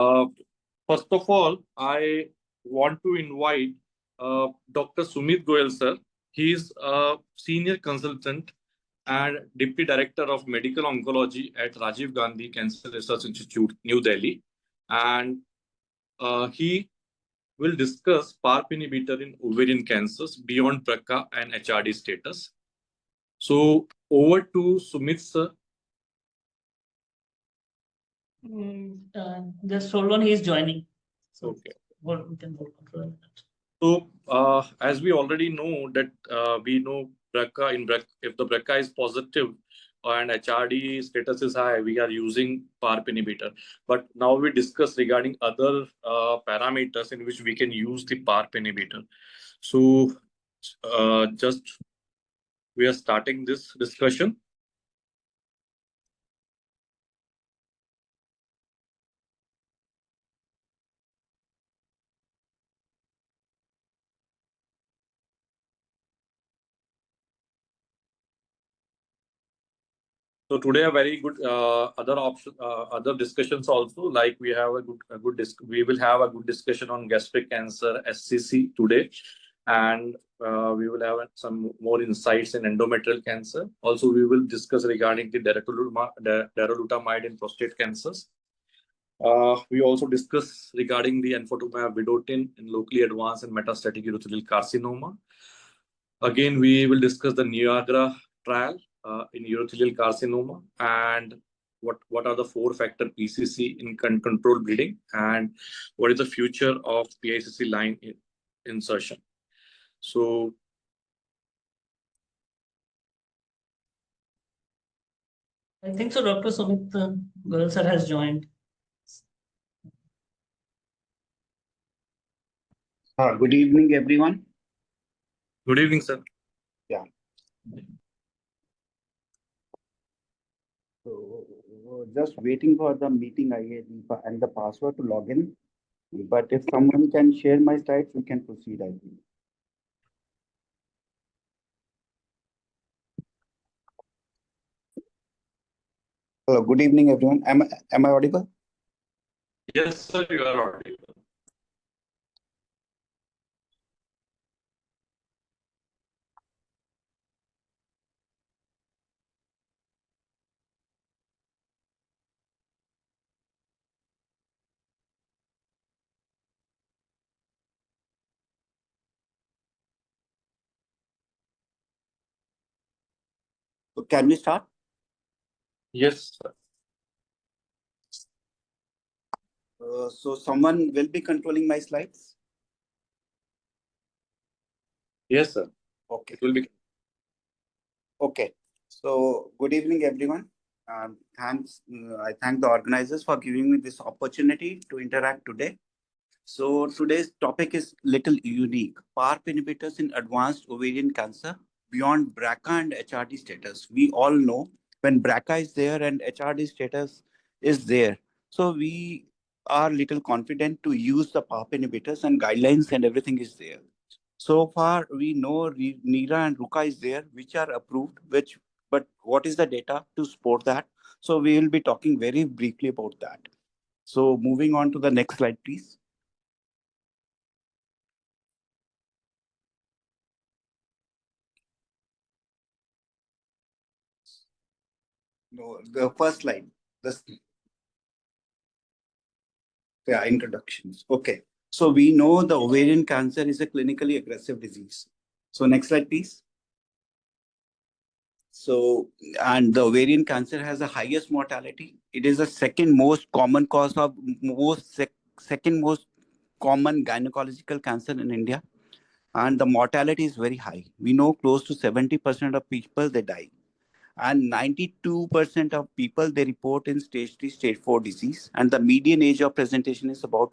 Uh, First of all, I want to invite Dr. Sumit Goyal, sir. He is a senior consultant and deputy director of medical oncology at Rajiv Gandhi Cancer Research Institute, New Delhi. And he will discuss PARP inhibitor in ovarian cancers beyond BRCA and HRD status. So, over to Sumit, sir. Just hold on, he's joining. So Okay. we can hold on for a minute. So, as we already know that we know BRCA in BRCA, if the BRCA is positive and HRD status is high, we are using PARP inhibitor. But now we discuss regarding other parameters in which we can use the PARP inhibitor. So, just we are starting this discussion. So today a very good other option, other discussions also, like we have we will have a good discussion on gastric cancer SCC today, and we will have some more insights in endometrial cancer. Also, we will discuss regarding the darolutamide in prostate cancers. We also discuss regarding the enfortumab vedotin in locally advanced and metastatic urothelial carcinoma. Again, we will discuss the Niagara trial in urothelial carcinoma and what are the four-factor PCC in control bleeding and what is the future of PICC line insertion. So, I think so. Dr. Sumit Goyal sir has joined. Good evening, everyone. good evening, sir. Yeah. So just waiting for the meeting ID and the password to log in. But if someone can share my slides, we can proceed, I think. Hello, good evening, everyone. Am I audible? Yes, sir, you are audible. So can we start? Yes, sir. So someone will be controlling my slides? Yes, sir. Okay. It will be. Okay. So good evening, everyone. Thanks. I thank the organizers for giving me this opportunity to interact today. So today's topic is little unique. PARP inhibitors in advanced ovarian cancer beyond BRCA and HRD status. We all know when BRCA is there and HRD status is there. So we are little confident to use the PARP inhibitors and guidelines and everything is there. So far, we know NIRA and RUCA is there, which are approved, but what is the data to support that? So we will be talking very briefly about that. So moving on to the next slide, please. No, the first slide. Yeah, introductions. Okay. So we know the ovarian cancer is a clinically aggressive disease. So next slide, please. So, and the ovarian cancer has the highest mortality. It is the second most common cause of second most common gynecological cancer in India. And the mortality is very high. We know close to 70% of people, they die. And 92% of people, they report in stage 3, stage 4 disease. And the median age of presentation is about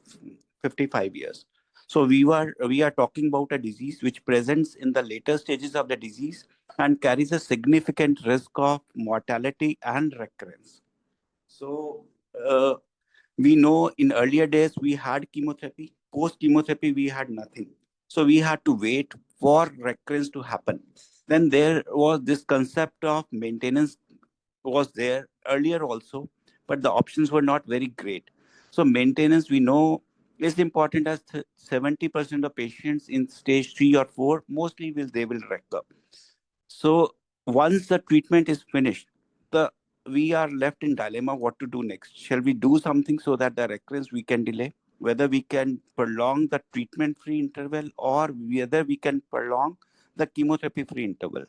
55 years. So we are talking about a disease which presents in the later stages of the disease and carries a significant risk of mortality and recurrence. So we know in earlier days we had chemotherapy. Post chemotherapy, we had nothing. So we had to wait for recurrence to happen. Then there was this concept of maintenance was there earlier also, but the options were not very great. So maintenance, we know, is important as 70% of patients in stage 3 or 4, mostly they will recover. So once the treatment is finished, we are left in dilemma what to do next. Shall we do something so that the recurrence we can delay? Whether we can prolong the treatment-free interval or whether we can prolong the chemotherapy-free interval.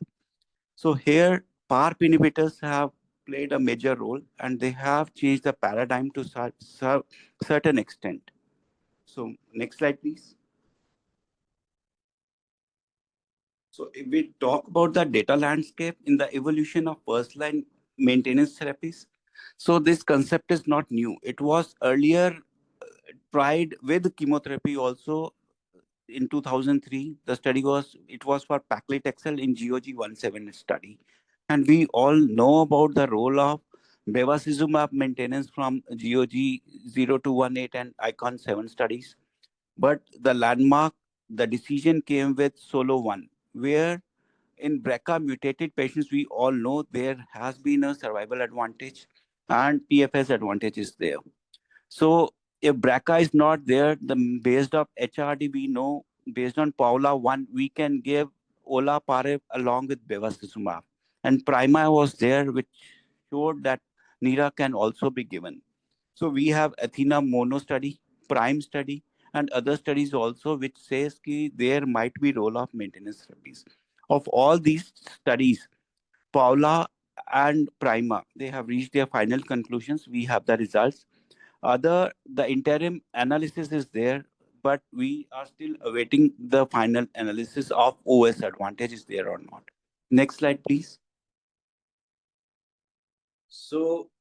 So here, PARP inhibitors have played a major role and they have changed the paradigm to certain extent. So next slide, please. So if we talk about the data landscape in the evolution of first-line maintenance therapies, so this concept is not new. It was earlier tried with chemotherapy also in 2003. The study was for paclitaxel in GOG-17 study. And we all know about the role of bevacizumab maintenance from GOG-0218 and ICON-7 studies. But the landmark, the decision came with SOLO-1, where in BRCA mutated patients, we all know there has been a survival advantage and PFS advantage is there. So if BRCA is not there, based on HRD, we know based on Paula-1, we can give olaparib along with bevacizumab. And PRIMA was there, which showed that NIRA can also be given. So we have Athena mono study, PRIME study, and other studies also, which says that there might be role of maintenance therapies. Of all these studies, Paula and Prima, they have reached their final conclusions. We have the results. The interim analysis is there, but we are still awaiting the final analysis of OS advantage is there or not. Next slide, please. So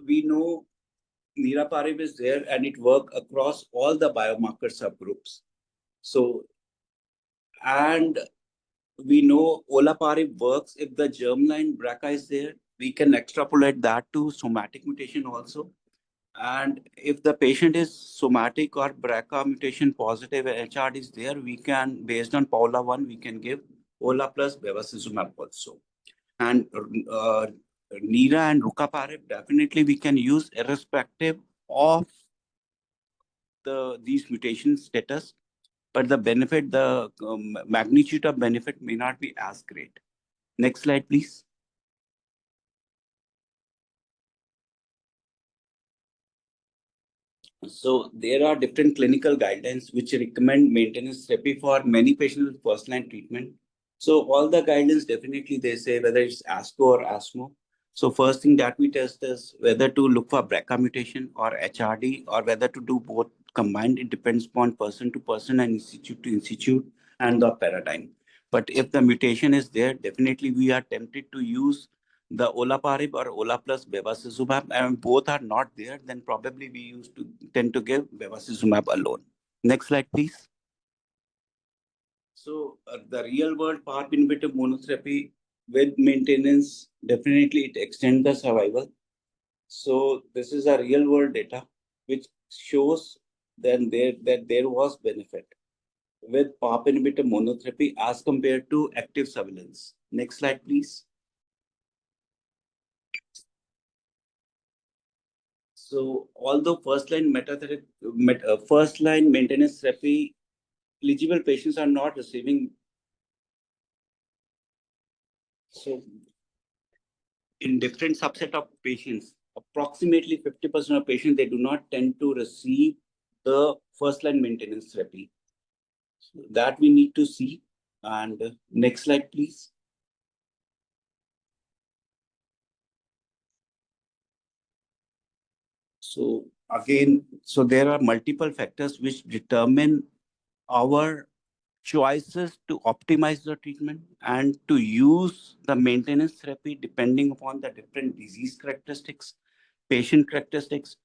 we know niraparib is there and it works across all the biomarker subgroups. So, and we know olaparib works if the germline BRCA is there. We can extrapolate that to somatic mutation also. And if the patient is somatic or BRCA mutation positive and HRD is there, we can, based on Paula-1, we can give Ola plus bevacizumab also. And NIRA and rucaparib, definitely we can use irrespective of these mutation status, but the benefit, the magnitude of benefit may not be as great. Next slide, please. So there are different clinical guidelines which recommend maintenance therapy for many patients with first-line treatment. So all the guidelines definitely they say whether it's ASCO or ASMO. So first thing that we test is whether to look for BRCA mutation or HRD or whether to do both combined. It depends upon person to person and institute to institute and the paradigm. But if the mutation is there, definitely we are tempted to use the olaparib or ola plus bevacizumab, and both are not there, then probably we tend to give bevacizumab alone. Next slide, please. So the real world PARP inhibitor monotherapy with maintenance, definitely it extends the survival. So this is a real world data which shows that there was benefit with PARP inhibitor monotherapy as compared to active surveillance. Next slide, please. So although first-line maintenance therapy eligible patients are not receiving, so in different subset of patients, approximately 50% of patients, they do not tend to receive the first-line maintenance therapy. So that we need to see. And next slide, please. So again, so there are multiple factors which determine our choices to optimize the treatment and to use the maintenance therapy depending upon the different disease characteristics, patient characteristics,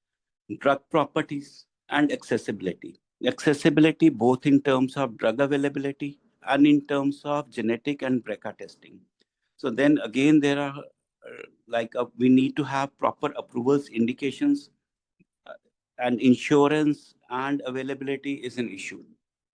drug properties, and accessibility. Accessibility both in terms of drug availability and in terms of genetic and BRCA testing. So then again, there are we need to have proper approvals, indications, and insurance and availability is an issue.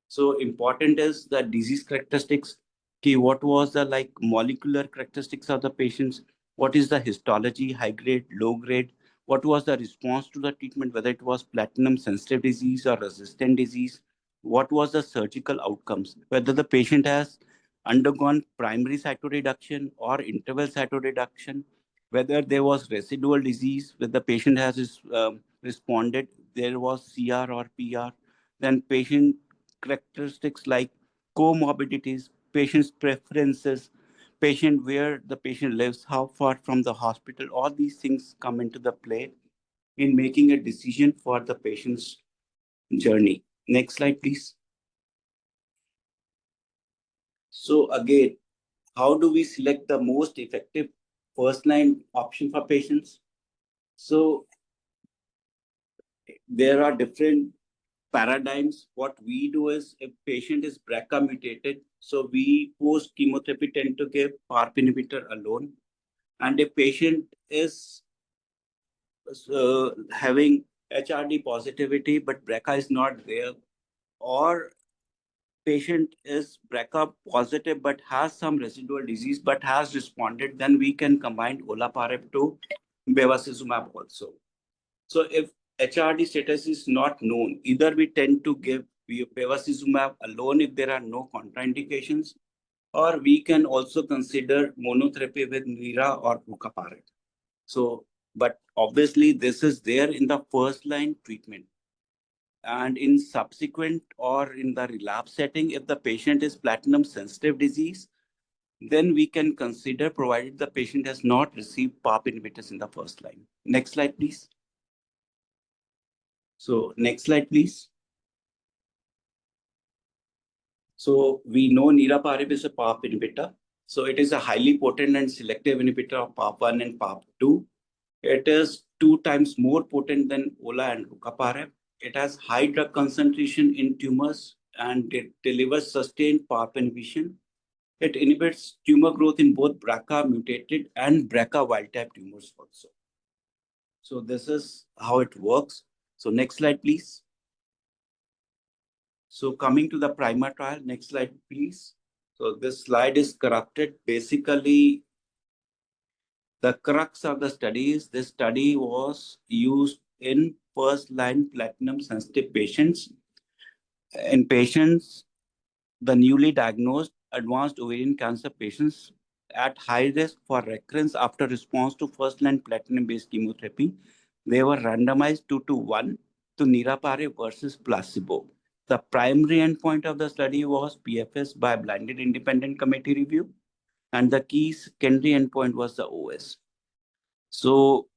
So important is the disease characteristics. What was the molecular characteristics of the patients? What is the histology, high grade, low grade? what was the response to the treatment, whether it was platinum-sensitive disease or resistant disease, what was the surgical outcomes, whether the patient has undergone primary cytoreduction or interval cytoreduction, whether there was residual disease, whether the patient has responded, there was CR or PR, then patient characteristics like comorbidities, patient's preferences, patient where the patient lives, how far from the hospital, all these things come into the play in making a decision for the patient's journey. Next slide, please. So again, how do we select the most effective first-line option for patients? So there are different paradigms. What we do is, if patient is BRCA mutated, so we post chemotherapy tend to give PARP inhibitor alone. And if patient is having HRD positivity, but BRCA is not there, or patient is BRCA positive but has some residual disease but has responded, then we can combine olaparib to bevacizumab also. So if HRD status is not known, either we tend to give bevacizumab alone if there are no contraindications, or we can also consider monotherapy with nira or rucaparib. So, but obviously this is there in the first line treatment. And in subsequent or in the relapse setting, if the patient is platinum sensitive disease, then we can consider, provided the patient has not received PARP inhibitors in the first line. Next slide, please. So next slide, please. So we know niraparib is a PARP inhibitor. So it is a highly potent and selective inhibitor of PARP1 and PARP2. It is 2 times more potent than ola and rucaparib. It has high drug concentration in tumors and it delivers sustained PARP inhibition. It inhibits tumor growth in both BRCA mutated and BRCA wild type tumors also. So this is how it works. So next slide, please. So coming to the PRIMA trial, next slide, please. So this slide is corrupted. Basically, the crux of the study is this study was used in first-line platinum-sensitive patients. In patients, the newly diagnosed advanced ovarian cancer patients at high risk for recurrence after response to first-line platinum-based chemotherapy, they were randomized 2-1 to niraparib versus placebo. The primary endpoint of the study was PFS by blinded independent committee review, and the key secondary endpoint was the OS. So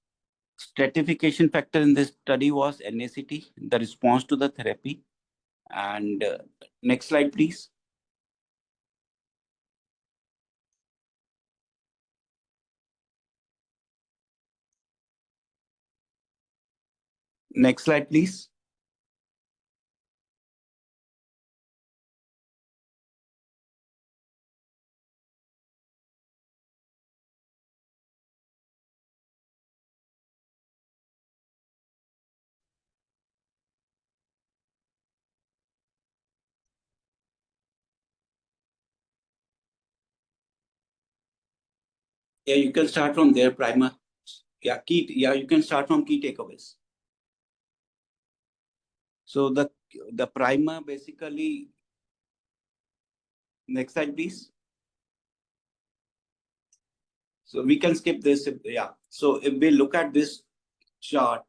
stratification factor in this study was NACT, the response to the therapy. And next slide, please. Next slide, please. Yeah, you can start from there, primer. Yeah, you can start from key takeaways. So the primer basically, next slide, please. So we can skip this. Yeah. So if we look at this chart,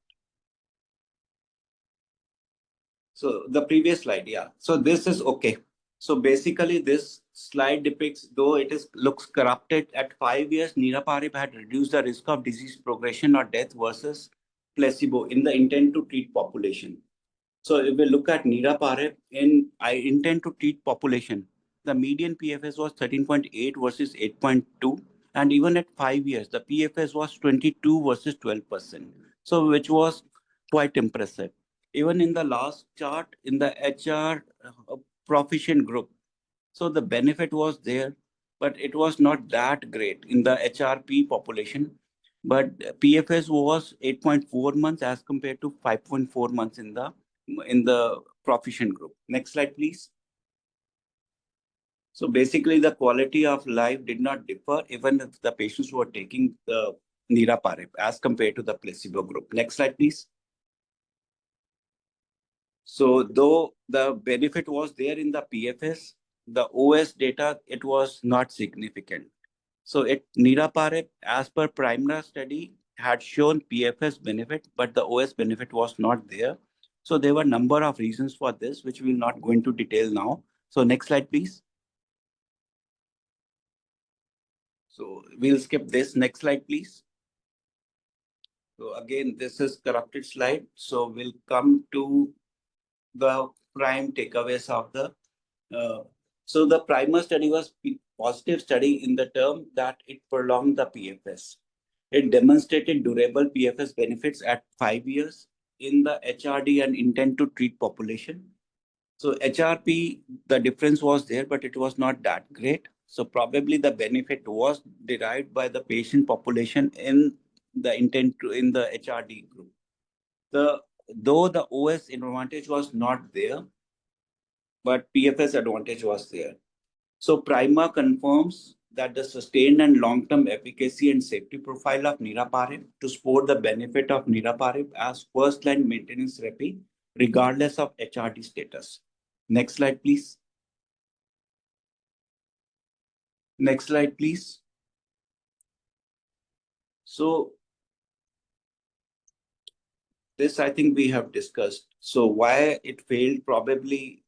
so the previous slide, yeah. So this is okay. So basically this slide depicts, though it looks corrupted, at 5 years, niraparib had reduced the risk of disease progression or death versus placebo in the intent to treat population. So if we look at niraparib in intent to treat population, the median PFS was 13.8 versus 8.2. And even at 5 years, the PFS was 22 versus 12%. So which was quite impressive. Even in the last chart, in the HR proficient group, so the benefit was there, but it was not that great in the HRP population. But PFS was 8.4 months as compared to 5.4 months in the proficient group. Next slide, please. So basically, the quality of life did not differ even if the patients were taking the niraparib as compared to the placebo group. Next slide, please. So though the benefit was there in the PFS, the OS data, it was not significant. So niraparib, as per Primera study, had shown PFS benefit, but the OS benefit was not there. So there were a number of reasons for this, which we will not go into detail now. So next slide, please. So we'll skip this. Next slide, please. So again, this is corrupted slide. So we'll come to the prime takeaways of the. So the primer study was positive study in the term that it prolonged the PFS. It demonstrated durable PFS benefits at 5 years in the HRD and intent to treat population. So HRP, the difference was there, but it was not that great. So probably the benefit was derived by the patient population in the in the HRD group. Though the OS advantage was not there, but PFS advantage was there. So Prima confirms that the sustained and long-term efficacy and safety profile of niraparib to support the benefit of niraparib as first-line maintenance therapy, regardless of HRD status. Next slide, please. Next slide, please. So this I think we have discussed. So why it failed, probably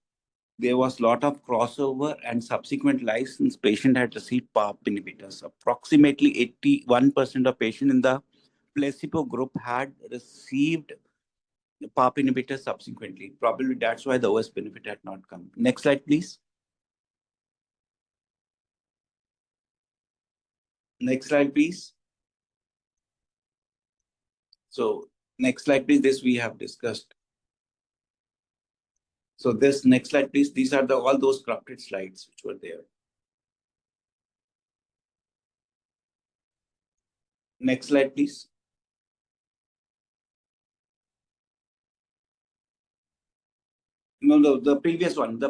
there was a lot of crossover and subsequent license patient had received PARP inhibitors. Approximately 81% of patients in the placebo group had received PARP inhibitors subsequently. Probably that's why the OS benefit had not come. Next slide, please. Next slide, please. So next slide, please. This we have discussed. So this next slide, please. These are all those corrupted slides which were there. Next slide, please. No, the previous one. The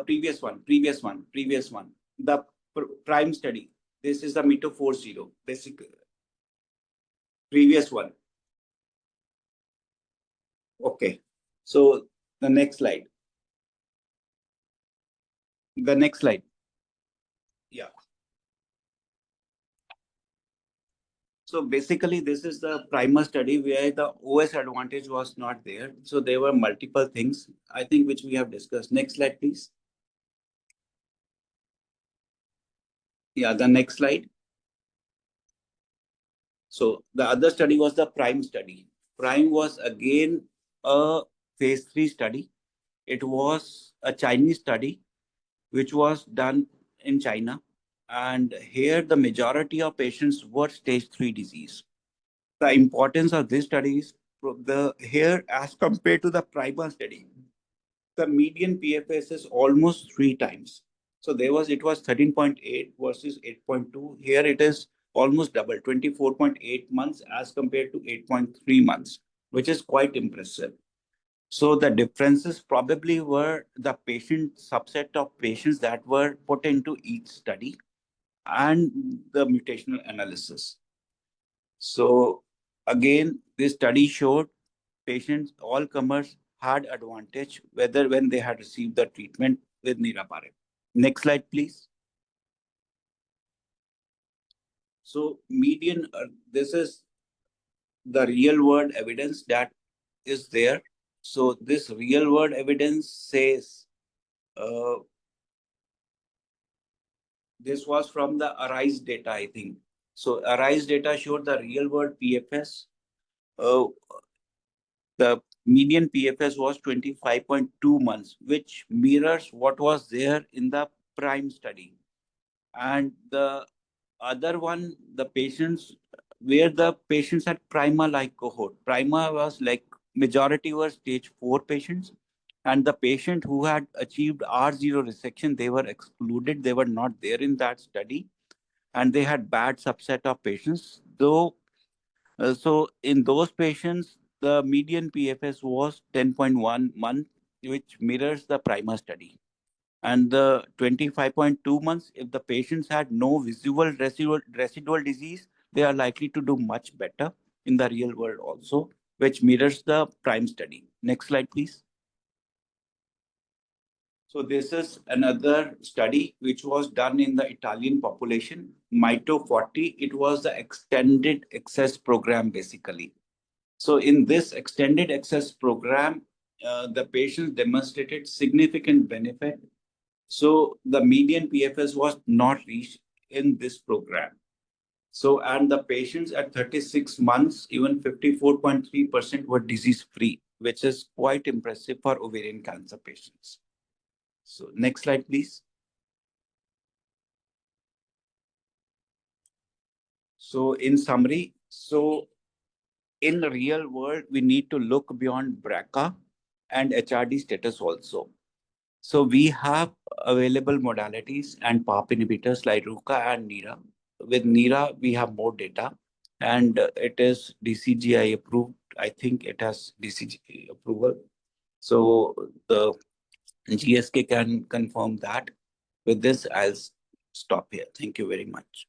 prime study. This is the METO 40, basically. Previous one. Okay. So the next slide. The next slide. Yeah. So basically, this is the primer study where the OS advantage was not there. So there were multiple things, I think, which we have discussed. Next slide, please. Yeah, the next slide. So the other study was the prime study. Prime was again a phase 3 study. It was a Chinese study, which was done in China. And here the majority of patients were stage 3 disease. The importance of this study is here as compared to the primer study, the median PFS is almost 3 times. So it was 13.8 versus 8.2. Here it is almost double, 24.8 months as compared to 8.3 months, which is quite impressive. So the differences probably were the patient subset of patients that were put into each study and the mutational analysis. So again, this study showed patients, all comers had advantage whether when they had received the treatment with niraparib. Next slide, please. So median, this is the real world evidence that is there. So this real world evidence says, this was from the ARISE data, I think. So ARISE data showed the real world PFS. The median PFS was 25.2 months, which mirrors what was there in the prime study. And the other one, the patients, where the patients had prima-like cohort. Prima was like majority were stage 4 patients. And the patient who had achieved R0 resection, they were excluded. They were not there in that study. And they had bad subset of patients. Though, so in those patients, the median PFS was 10.1 month, which mirrors the Prima study. And the 25.2 months, if the patients had no visible residual disease, they are likely to do much better. in the real world also, which mirrors the PRIME study. Next slide, please. So this is another study which was done in the Italian population, MITO 40. It was the extended access program basically. So in this extended access program, the patients demonstrated significant benefit. So the median PFS was not reached in this program. So, and the patients at 36 months, even 54.3% were disease free, which is quite impressive for ovarian cancer patients. So next slide, please. So in summary, so in the real world, we need to look beyond BRCA and HRD status also. So we have available modalities and PARP inhibitors like RUCA and NIRA. With NIRA, we have more data, and it is DCGI approved. I think it has DCGI approval. So the GSK can confirm that. With this, I'll stop here. Thank you very much.